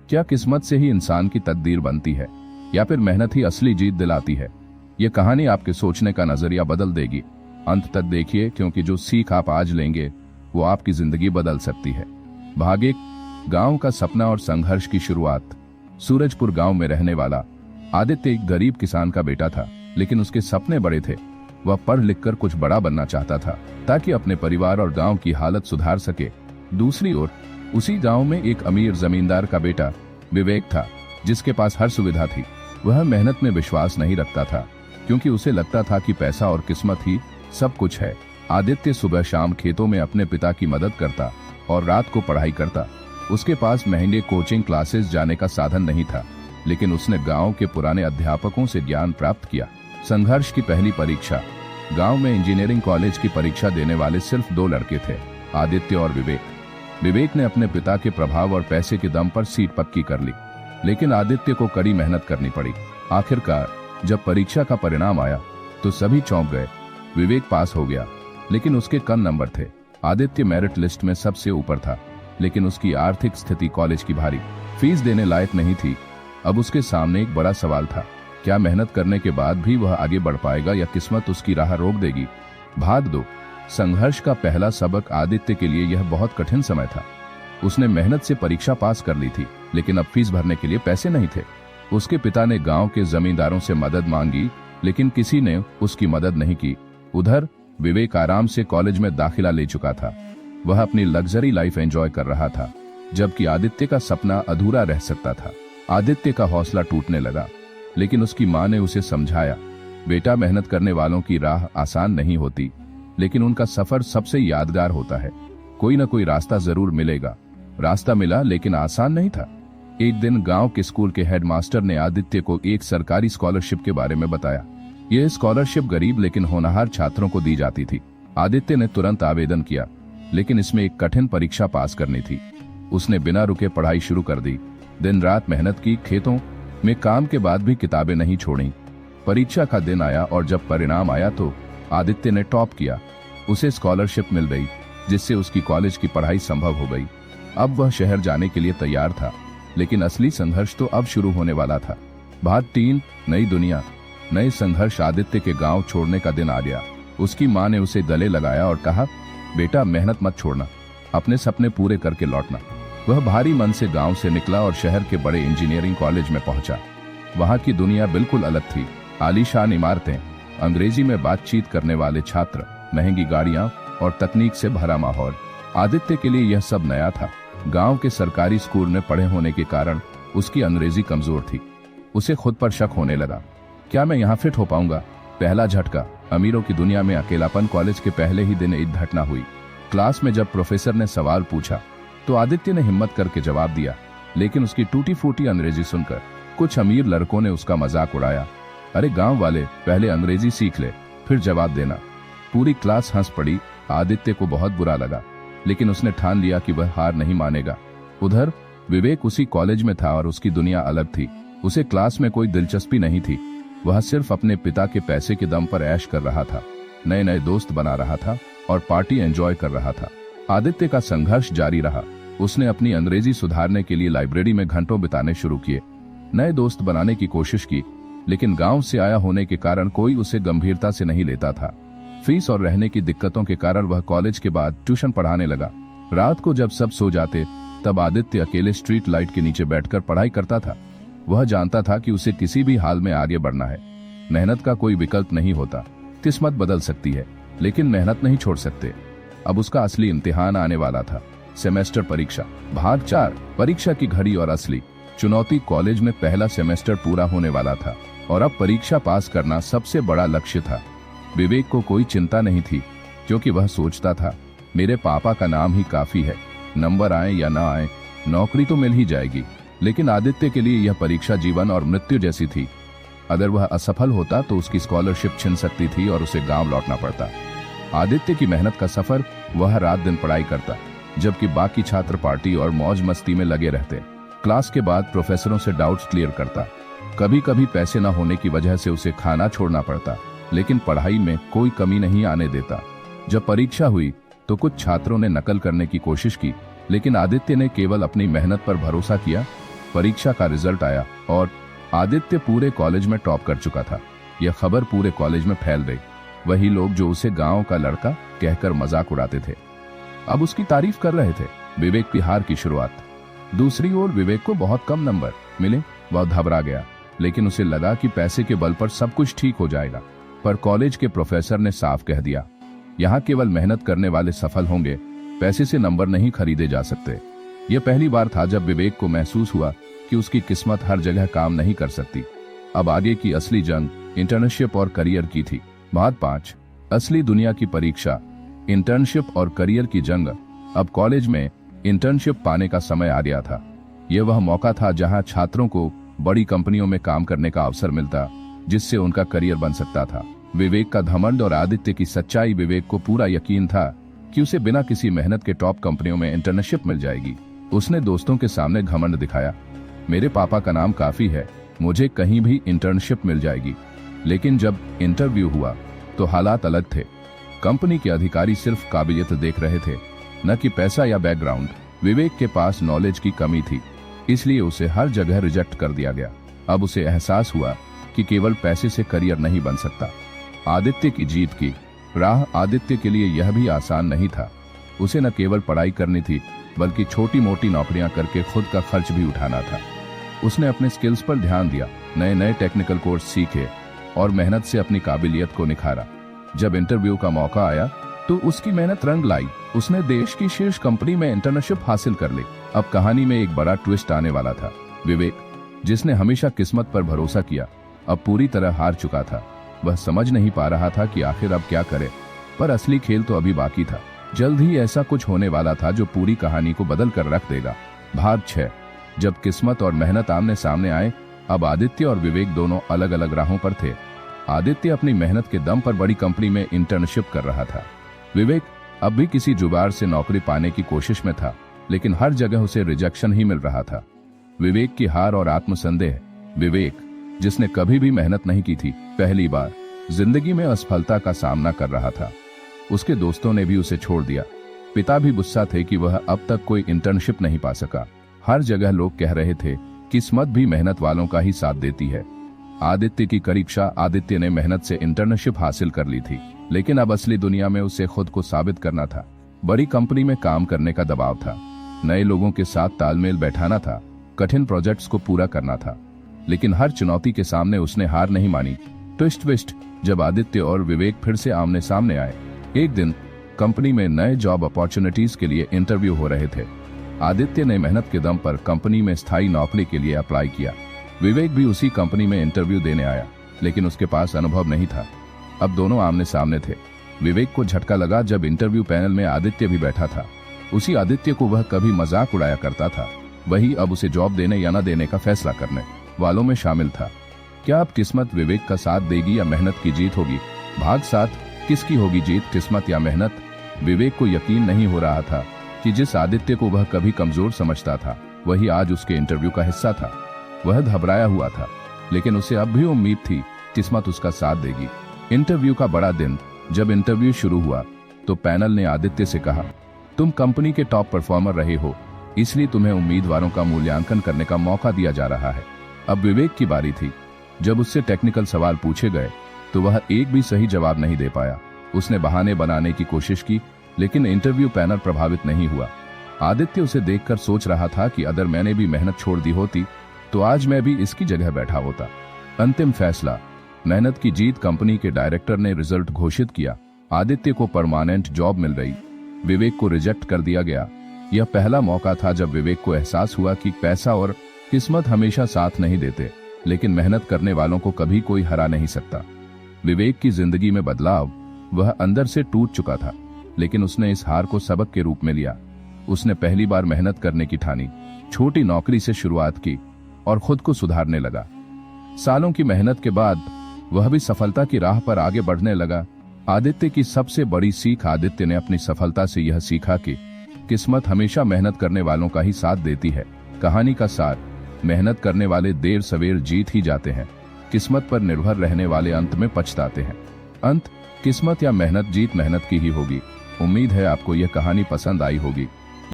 क्या किस्मत से ही इंसान की तकदीर बनती है या फिर मेहनत ही असली जीत दिलाती है? ये कहानी आपके सोचने का नजरिया बदल देगी। अंत तक देखिए, क्योंकि जो सीख आप आज लेंगे वो आपकी जिंदगी बदल सकती है। भाग एक, गांव का सपना और संघर्ष की शुरुआत। सूरजपुर गांव में रहने वाला आदित्य एक गरीब किसान का बेटा था, लेकिन उसके सपने बड़े थे। वह पढ़ लिखकर कुछ बड़ा बनना चाहता था ताकि अपने परिवार और गांव की हालत सुधार सके। दूसरी ओर उसी गांव में एक अमीर जमींदार का बेटा विवेक था, जिसके पास हर सुविधा थी। वह मेहनत में विश्वास नहीं रखता था, क्योंकि उसे लगता था कि पैसा और किस्मत ही सब कुछ है। आदित्य सुबह शाम खेतों में अपने पिता की मदद करता और रात को पढ़ाई करता। उसके पास महंगे कोचिंग क्लासेस जाने का साधन नहीं था, लेकिन उसने गांव के पुराने अध्यापकों से ज्ञान प्राप्त किया। संघर्ष की पहली परीक्षा। गांव में इंजीनियरिंग कॉलेज की परीक्षा देने वाले सिर्फ 2 लड़के थे, आदित्य और विवेक। विवेक ने अपने पिता के प्रभाव और पैसे के दम पर सीट पक्की कर ली, लेकिन आदित्य को कड़ी मेहनत करनी पड़ी। आखिरकार जब परीक्षा का परिणाम आया तो सभी चौंक गए। विवेक पास हो गया, लेकिन उसके कम नंबर थे। आदित्य मेरिट लिस्ट में सबसे ऊपर था, लेकिन उसकी आर्थिक स्थिति कॉलेज की भारी फीस देने लायक नहीं थी। अब उसके सामने एक बड़ा सवाल था, क्या मेहनत करने के बाद भी वह आगे बढ़ पाएगा या किस्मत उसकी राह रोक देगी? भाग 2, संघर्ष का पहला सबक। आदित्य के लिए यह बहुत कठिन समय था। उसने मेहनत से परीक्षा पास कर ली थी, लेकिन अब फीस भरने के लिए पैसे नहीं थे। उसके पिता ने गांव के जमींदारों से मदद मांगी, लेकिन किसी ने उसकी मदद नहीं की। उधर विवेक आराम से कॉलेज में दाखिला ले चुका था। वह अपनी लग्जरी लाइफ एंजॉय कर रहा था, जबकि आदित्य का सपना अधूरा रह सकता था। आदित्य का हौसला टूटने लगा, लेकिन उसकी मां ने उसे समझाया, बेटा, मेहनत करने वालों की राह आसान नहीं होती, लेकिन उनका सफर सबसे यादगार होता है। कोई ना कोई रास्ता जरूर मिलेगा। रास्ता मिला, लेकिन आसान नहीं था। एक दिन गांव के स्कूल के हेडमास्टर ने आदित्य को एक सरकारी स्कॉलरशिप के बारे में बताया। यह स्कॉलरशिप गरीब लेकिन होनहार छात्रों को दी जाती थी। आदित्य ने तुरंत आवेदन किया, लेकिन इसमें एक कठिन परीक्षा पास करनी थी। उसने बिना रुके पढ़ाई शुरू कर दी, दिन रात मेहनत की, खेतों में काम के बाद भी किताबें नहीं छोड़ी। परीक्षा का दिन आया और जब परिणाम आया तो आदित्य ने टॉप किया। उसे स्कॉलरशिप मिल गई, जिससे उसकी कॉलेज की पढ़ाई संभव हो गई। अब वह शहर जाने के लिए तैयार था, लेकिन असली संघर्ष तो अब शुरू होने वाला था। भाग 3, नई दुनिया, नए संघर्ष। आदित्य के गांव छोड़ने का दिन आ गया। उसकी मां ने उसे गले लगाया और कहा, बेटा, मेहनत मत छोड़ना, अपने सपने पूरे करके लौटना। वह भारी मन से गांव से निकला और शहर के बड़े इंजीनियरिंग कॉलेज में पहुंचा। वहां की दुनिया बिल्कुल अलग थी। आलीशान इमारतें, अंग्रेजी में बातचीत करने वाले छात्र, महंगी गाड़ियां और तकनीक से भरा माहौल। आदित्य के लिए यह सब नया था। गांव के सरकारी स्कूल में पढ़े होने के कारण उसकी अंग्रेजी कमजोर थी। उसे खुद पर शक होने लगा, क्या मैं यहाँ फिट हो पाऊंगा? पहला झटका, अमीरों की दुनिया में अकेलापन। कॉलेज के पहले ही दिन एक घटना हुई। क्लास में जब प्रोफेसर ने सवाल पूछा तो आदित्य ने हिम्मत करके जवाब दिया, लेकिन उसकी टूटी फूटी अंग्रेजी सुनकर कुछ अमीर लड़कों ने उसका मजाक उड़ाया। अरे गांव वाले, पहले अंग्रेजी सीख ले, फिर जवाब देना। पूरी क्लास हंस पड़ी। आदित्य को बहुत बुरा लगा, लेकिन उसने ठान लिया कि वह हार नहीं मानेगा। उधर विवेक उसी कॉलेज में था और उसकी दुनिया अलग थी। उसे क्लास में कोई दिलचस्पी नहीं थी। वह सिर्फ अपने पिता के पैसे के दम पर ऐश कर रहा था, नए नए दोस्त बना रहा था और पार्टी एंजॉय कर रहा था। आदित्य का संघर्ष जारी रहा। उसने अपनी अंग्रेजी सुधारने के लिए लाइब्रेरी में घंटों बिताने शुरू किए, नए दोस्त बनाने की कोशिश की, लेकिन गांव से आया होने के कारण कोई उसे गंभीरता से नहीं लेता था। फीस और रहने की दिक्कतों के कारण वह कॉलेज के बाद ट्यूशन पढ़ाने लगा। रात को जब सब सो जाते, तब आदित्य अकेले स्ट्रीट लाइट के नीचे बैठकर पढ़ाई करता था। वह जानता था कि उसे किसी भी हाल में आगे बढ़ना है। मेहनत का कोई विकल्प नहीं होता। किस्मत बदल सकती है, लेकिन मेहनत नहीं छोड़ सकते। अब उसका असली इम्तिहान आने वाला था, सेमेस्टर परीक्षा। भाग 4, परीक्षा की घड़ी और असली चुनौती। कॉलेज में पहला सेमेस्टर पूरा होने वाला था और अब परीक्षा पास करना सबसे बड़ा लक्ष्य था। विवेक को कोई चिंता नहीं थी, क्योंकि वह सोचता था, मेरे पापा का नाम ही काफी है, नंबर आए या ना आए, नौकरी तो मिल ही जाएगी। लेकिन आदित्य के लिए यह परीक्षा जीवन और मृत्यु जैसी थी। अगर वह असफल होता तो उसकी स्कॉलरशिप छिन सकती थी और उसे गांव लौटना पड़ता। आदित्य की मेहनत का सफर, वह रात दिन पढ़ाई करता, जबकि बाकी छात्र पार्टी और मौज मस्ती में लगे रहते। क्लास के बाद प्रोफेसरों से डाउट्स क्लियर करता। कभी कभी पैसे न होने की वजह से उसे खाना छोड़ना पड़ता, लेकिन पढ़ाई में कोई कमी नहीं आने देता। जब परीक्षा हुई तो कुछ छात्रों ने नकल करने की कोशिश की, लेकिन आदित्य ने केवल अपनी मेहनत पर भरोसा किया। परीक्षा का रिजल्ट आया और आदित्य पूरे कॉलेज में टॉप कर चुका था। यह खबर पूरे कॉलेज में फैल गई। वही लोग जो उसे गांव का लड़का कहकर मजाक उड़ाते थे, अब उसकी तारीफ कर रहे थे। विवेक की हार की शुरुआत। दूसरी ओर विवेक को बहुत कम नंबर मिले। वह घबरा गया, लेकिन उसे लगा कि पैसे के बल पर सब कुछ ठीक हो जाएगा। पर कॉलेज के प्रोफेसर ने साफ कह दिया, यहाँ केवल मेहनत करने वाले सफल होंगे, पैसे से नंबर नहीं खरीदे जा सकते। यह पहली बार था जब विवेक को महसूस हुआ कि उसकी किस्मत हर जगह काम नहीं कर सकती। अब आगे की असली जंग इंटर्नशिप और करियर की थी। भाग 5, असली दुनिया की परीक्षा, इंटर्नशिप और करियर की जंग। अब कॉलेज में इंटर्नशिप पाने का समय आ गया था। यह वह मौका था जहां छात्रों को बड़ी कंपनियों में काम करने का अवसर मिलता, जिससे उनका करियर बन सकता था। विवेक का घमंड और आदित्य की सच्चाई। विवेक को पूरा यकीन था कि उसे बिना किसी मेहनत के टॉप कंपनियों में इंटर्नशिप मिल जाएगी। उसने दोस्तों के सामने घमंड दिखाया, मेरे पापा का नाम काफी है, मुझे कहीं भी इंटर्नशिप मिल जाएगी। लेकिन जब इंटरव्यू हुआ तो हालात अलग थे। कंपनी के अधिकारी सिर्फ काबिलियत देख रहे थे, न कि पैसा या बैकग्राउंड। विवेक के पास नॉलेज की कमी थी, इसलिए उसे हर जगह रिजेक्ट कर दिया गया। अब उसे एहसास हुआ कि केवल पैसे से करियर नहीं बन सकता। आदित्य की जीत की राह। आदित्य के लिए यह भी आसान नहीं था। उसे न केवल पढ़ाई करनी थी, बल्कि छोटी मोटी नौकरियां करके खुद का खर्च भी उठाना था। उसने अपने स्किल्स पर ध्यान दिया, नए नए टेक्निकल कोर्स सीखे और मेहनत से अपनी काबिलियत को निखारा। जब इंटरव्यू का मौका आया तो उसकी मेहनत रंग लाई। उसने देश की शीर्ष कंपनी में इंटर्नशिप हासिल कर ली। अब कहानी में एक बड़ा ट्विस्ट आने वाला था। विवेक, जिसने हमेशा किस्मत पर भरोसा किया, अब पूरी तरह हार चुका था। वह समझ नहीं पा रहा था कि आखिर अब क्या करे। पर असली खेल तो अभी बाकी था। जल्द ही ऐसा कुछ होने वाला था जो पूरी कहानी को बदल कर रख देगा। भाग 6, जब किस्मत और मेहनत आमने सामने आए। अब आदित्य और विवेक दोनों अलग अलग राहों पर थे। आदित्य अपनी मेहनत के दम पर बड़ी कंपनी में इंटर्नशिप कर रहा था। विवेक अब भी किसी जुगाड़ से नौकरी पाने की कोशिश में था, लेकिन हर जगह उसे रिजेक्शन ही मिल रहा था। विवेक की हार और आत्मसंदेह। विवेक, जिसने कभी भी मेहनत नहीं की थी, पहली बार जिंदगी में असफलता का सामना कर रहा था। उसके दोस्तों ने भी उसे छोड़ दिया। पिता भी गुस्सा थे कि वह अब तक कोई इंटर्नशिप नहीं पा सका। हर जगह लोग कह रहे थे, किस्मत भी मेहनत वालों का ही साथ देती है। आदित्य की परीक्षा। आदित्य ने मेहनत से इंटर्नशिप हासिल कर ली थी, लेकिन अब असली दुनिया में उसे खुद को साबित करना था। बड़ी कंपनी में काम करने का दबाव था, नए लोगों के साथ तालमेल बैठाना था, कठिन प्रोजेक्ट्स को पूरा करना था। लेकिन हर चुनौती के सामने उसने हार नहीं मानी। ट्विस्ट, जब आदित्य और विवेक फिर से आमने सामने आए। एक दिन कंपनी में नए जॉब अपॉर्चुनिटीज के लिए इंटरव्यू हो रहे थे। आदित्य ने मेहनत के दम पर कंपनी में स्थायी नौकरी के लिए अप्लाई किया। विवेक भी उसी कंपनी में इंटरव्यू देने आया, लेकिन उसके पास अनुभव नहीं था। अब दोनों आमने सामने थे। विवेक को झटका लगा जब इंटरव्यू पैनल में आदित्य भी बैठा था। उसी आदित्य को वह कभी मजाक उड़ाया करता था, वही अब उसे जॉब देने या न देने का फैसला करने वालों में शामिल था। क्या अब किस्मत विवेक का साथ देगी या मेहनत की जीत होगी? भाग 7, किसकी होगी जीत, किस्मत या मेहनत? विवेक को यकीन नहीं हो रहा था कि जिस आदित्य को वह कभी कमजोर समझता था, वही आज उसके इंटरव्यू का हिस्सा था। वह घबराया हुआ था, लेकिन उसे अब भी उम्मीद थी किस्मत उसका साथ देगी। इंटरव्यू का बड़ा दिन। जब इंटरव्यू शुरू हुआ तो पैनल ने आदित्य से कहा, तुम कंपनी के टॉप परफॉर्मर रहे हो, इसलिए तुम्हें उम्मीदवारों का मूल्यांकन करने का मौका दिया जा रहा है। अब विवेक की बारी थी। जब उससे टेक्निकल सवाल पूछे गए तो वह एक भी सही जवाब नहीं दे पाया। उसने बहाने बनाने की कोशिश की, लेकिन इंटरव्यू पैनल प्रभावित नहीं हुआ। आदित्य उसे देखकर सोच रहा था कि अगर मैंने भी मेहनत छोड़ दी होती तो आज मैं भी इसकी जगह बैठा होता। अंतिम फैसला, मेहनत की जीत। कंपनी के डायरेक्टर ने रिजल्ट घोषित किया। आदित्य को परमानेंट जॉब मिल गई, विवेक को रिजेक्ट कर दिया गया। यह पहला मौका था जब विवेक को एहसास हुआ कि पैसा और किस्मत हमेशा साथ नहीं देते, लेकिन मेहनत करने वालों को कभी कोई हरा नहीं सकता। विवेक की जिंदगी में बदलाव। वह अंदर से टूट चुका था, लेकिन उसने इस हार को सबक के रूप में लिया। उसने पहली बार मेहनत करने की ठानी, छोटी नौकरी से शुरुआत की और खुद को सुधारने लगा। सालों की मेहनत के बाद वह भी सफलता की राह पर आगे बढ़ने लगा। आदित्य की सबसे बड़ी सीख। आदित्य ने अपनी सफलता से यह सीखा कि किस्मत हमेशा मेहनत करने वालों का ही साथ देती है। कहानी का सार, मेहनत करने वाले देर सवेर जीत ही जाते हैं, किस्मत पर निर्भर रहने वाले अंत में पछताते हैं। अंत, किस्मत या मेहनत, जीत मेहनत की ही होगी। उम्मीद है आपको यह कहानी पसंद आई होगी।